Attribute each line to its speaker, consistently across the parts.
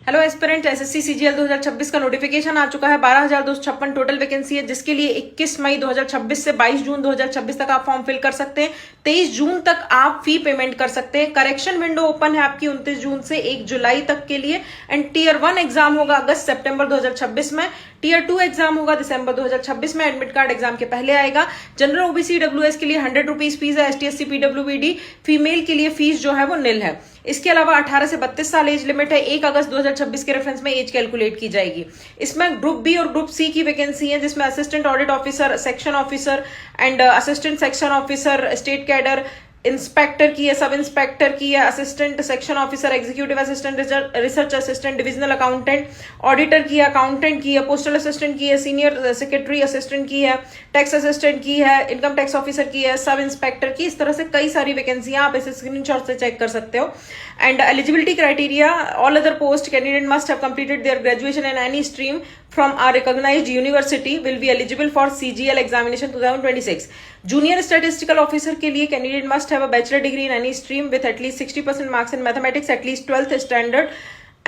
Speaker 1: Hello aspirant, SSC CGL 2026 का notification आ चुका है। 12,256 टोटल वैकेंसी है, जिसके लिए 21 मई 2026 से 22 जून 2026 तक आप फॉर्म फिल कर सकते हैं। 23 जून तक आप फी पेमेंट कर सकते हैं। करेक्शन विंडो ओपन है आपकी 29 जून से 1 जुलाई तक के लिए। एंड टीयर 1 एग्जाम होगा अगस्त सितंबर 2026 में। टीयर 2 एग्जाम होगा दिसंबर 2026 में। एडमिट कार्ड एग्जाम के पहले आएगा। जनरल ओबीसी डब्ल्यूएस के लिए 100 रुपीज फीस है। एसटीएससी पीडब्ल्यूबीडी फीमेल के लिए फीस जो है वो निल है। इसके अलावा 18 से 32 साल एज लिमिट है। 1 अगस्त 2026 के रेफरेंस में एज कैलकुलेट की जाएगी। इसमें ग्रुप बी और ग्रुप सी की वैकेंसी है, जिसमें assistant audit officer, section officer and assistant section officer, state cadre, inspector की है, सब इंस्पेक्टर की है, assistant section officer, executive assistant, research assistant, divisional accountant, auditor की है, अकाउंटेंट की है, पोस्टल असिस्टेंट की है, सीनियर सेक्रेटरी असिस्टेंट की है, टैक्स असिस्टेंट की है, इनकम टैक्स ऑफिसर की है, सब इंस्पेक्टर की। इस तरह से कई सारी वैकेंसियां आप इसे स्क्रीनशॉट से चेक कर सकते हो। And eligibility criteria, all other post candidate must have completed their graduation in any stream from our recognized university will be eligible for CGL examination 2026. Junior statistical officer के लिए candidate must have a bachelor degree in any stream with at least 60% marks in mathematics, at least 12th standard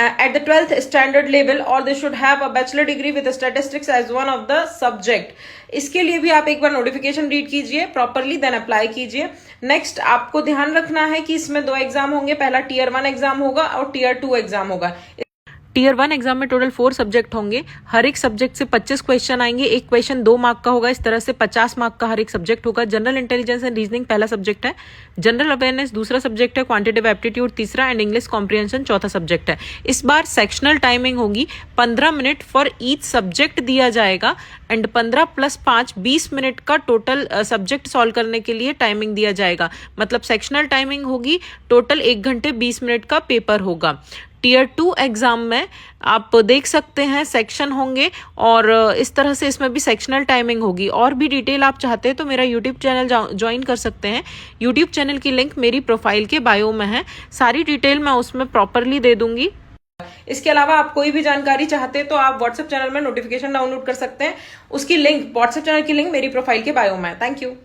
Speaker 1: at the 12th standard level, or they should have a bachelor degree with statistics as one of the subject. इसके लिए भी आप एक बार notification read कीजिए properly, then apply कीजिए। Next आपको ध्यान रखना है कि इसमें 2 एग्जाम होंगे। पहला टीयर 1 एग्जाम होगा और टीयर 2 एग्जाम होगा। टीयर 1 एग्जाम में टोटल 4 सब्जेक्ट होंगे। हर एक सब्जेक्ट से 25 क्वेश्चन आएंगे। एक क्वेश्चन 2 मार्क का होगा। इस तरह से 50 मार्क का हर एक सब्जेक्ट होगा। जनरल इंटेलिजेंस एंड रीजनिंग पहला सब्जेक्ट है, जनरल अवेयरनेस दूसरा सब्जेक्ट है, क्वांटिटेटिव एप्टीट्यूड तीसरा एंड इंग्लिश कॉम्प्रिहेंशन चौथा सब्जेक्ट है। इस बार सेक्शनल टाइमिंग होगी, 15 मिनट फॉर ईच सब्जेक्ट दिया जाएगा एंड 15 + 5 20 मिनट का टोटल सब्जेक्ट सॉल्व करने के लिए टाइमिंग दिया जाएगा। मतलब सेक्शनल टाइमिंग होगी, टोटल 1 घंटे 20 मिनट का पेपर होगा। टीयर 2 एग्जाम में आप देख सकते हैं सेक्शन होंगे और इस तरह से इसमें भी सेक्शनल टाइमिंग होगी। और भी डिटेल आप चाहते हैं तो मेरा यूट्यूब चैनल ज्वाइन कर सकते हैं। यूट्यूब चैनल की लिंक मेरी प्रोफाइल के बायो में है। सारी डिटेल मैं उसमें प्रॉपरली दे दूंगी। इसके अलावा आप कोई भी जानकारी चाहते हैं तो आप व्हाट्सएप चैनल में नोटिफिकेशन डाउनलोड कर सकते हैं। उसकी लिंक, व्हाट्सएप चैनल की लिंक मेरी प्रोफाइल के बायो में है। Thank you.